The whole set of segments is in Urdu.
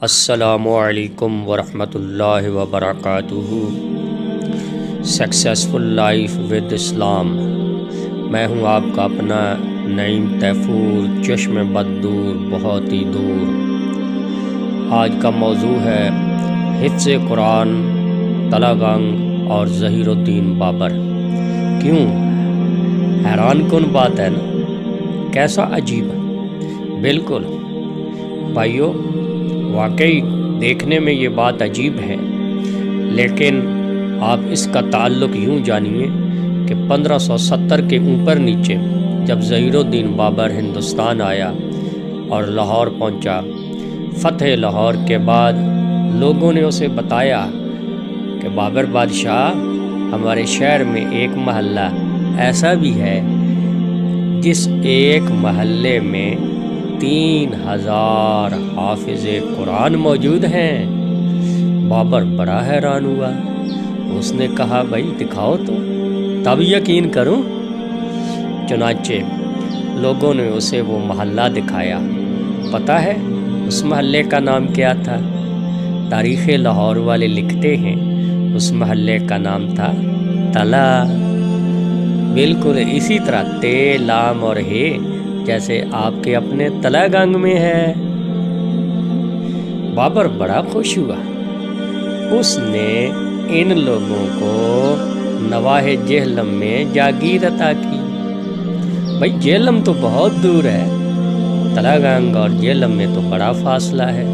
السلام علیکم ورحمۃ اللہ وبرکاتہ۔ سکسیسفل لائف ود اسلام، میں ہوں آپ کا اپنا نعیم تیفور، چشم بد دور بہت ہی دور۔ آج کا موضوع ہے حفظ قرآن، تلہ گنگ اور ظہیر الدین بابر۔ کیوں؟ حیران کن بات ہے نا، کیسا عجیب۔ بالکل بھائیو، واقعی دیکھنے میں یہ بات عجیب ہے، لیکن آپ اس کا تعلق یوں جانیے کہ 1570 کے اوپر نیچے جب ظہیر الدین بابر ہندوستان آیا اور لاہور پہنچا، فتح لاہور کے بعد لوگوں نے اسے بتایا کہ بابر بادشاہ، ہمارے شہر میں ایک محلہ ایسا بھی ہے جس ایک محلے میں 3000 حافظ قرآن موجود ہیں۔ بابر بڑا حیران ہوا، اس نے کہا بھائی دکھاؤ تو تب یقین کروں۔ چنانچہ لوگوں نے اسے وہ محلہ دکھایا۔ پتہ ہے اس محلے کا نام کیا تھا؟ تاریخ لاہور والے لکھتے ہیں اس محلے کا نام تھا تلہ۔ بالکل اسی طرح تے، لام اور ہے جیسے آپ کے اپنے تلہ گنگ میں ہے۔ بابر بڑا خوش ہوا، اس نے ان لوگوں کو نواح جہلم میں جاگیر عطا کی۔ بھائی جہلم تو بہت دور ہے، تلہ گنگ اور جہلم میں تو بڑا فاصلہ ہے۔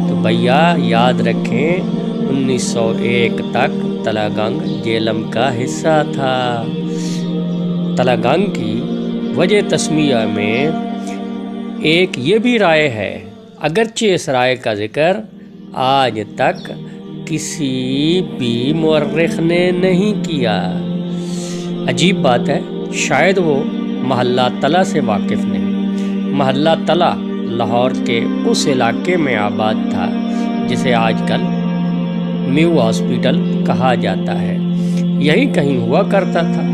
تو بھیا یاد رکھیں 1901 تک تلہ گنگ جہلم کا حصہ تھا۔ تلہ گنگ کی وجہ تسمیہ میں ایک یہ بھی رائے ہے، اگرچہ اس رائے کا ذکر آج تک کسی بھی مورخ نے نہیں کیا۔ عجیب بات ہے، شاید وہ محلہ تلہ سے واقف نہیں۔ محلہ تلہ لاہور کے اس علاقے میں آباد تھا جسے آج کل نیو ہاسپٹل کہا جاتا ہے، یہیں کہیں ہوا کرتا تھا۔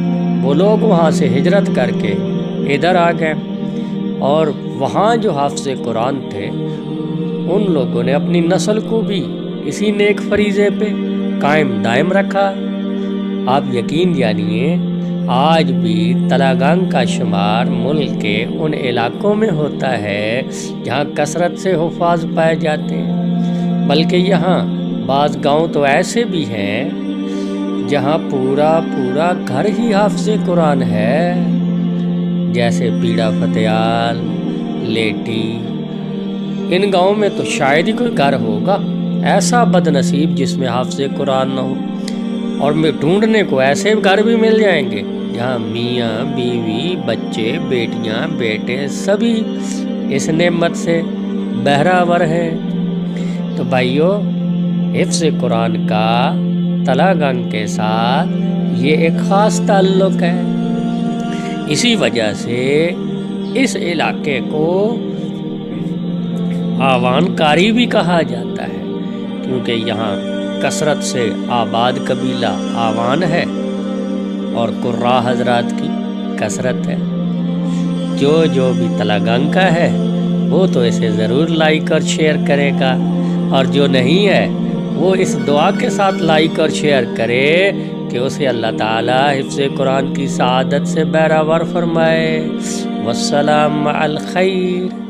وہ لوگ وہاں سے ہجرت کر کے ادھر آ گئے، اور وہاں جو حافظ قرآن تھے ان لوگوں نے اپنی نسل کو بھی اسی نیک فریضے پہ قائم دائم رکھا۔ آپ یقین جانیے آج بھی تلہ گنگ کا شمار ملک کے ان علاقوں میں ہوتا ہے جہاں کثرت سے حفاظ پائے جاتے ہیں، بلکہ یہاں بعض گاؤں تو ایسے بھی ہیں جہاں پورا گھر ہی حافظ قرآن ہے، جیسے پیڑا فتیال، لیٹی۔ ان گاؤں میں تو شاید ہی کوئی گھر ہوگا ایسا بد نصیب جس میں حافظ قرآن نہ ہو، اور میں ڈھونڈنے کو ایسے گھر بھی مل جائیں گے جہاں میاں بیوی، بچے، بیٹیاں، بیٹے سبھی اس نعمت سے بہرہور ہیں۔ تو بھائیو، حفظ قرآن کا تلہ گنگ کے ساتھ یہ ایک خاص تعلق ہے۔ اسی وجہ سے اس علاقے کو آوان کاری بھی کہا جاتا ہے، کیونکہ یہاں کثرت سے آباد قبیلہ آوان ہے اور قراء حضرات کی کثرت ہے۔ جو بھی تلہ گنگ کا ہے وہ تو اسے ضرور لائک اور شیئر کرے گا، اور جو نہیں ہے وہ اس دعا کے ساتھ لائک اور شیئر کرے کہ اسے اللہ تعالیٰ حفظ قرآن کی سعادت سے بہرہور فرمائے۔ والسلام علی الخیر۔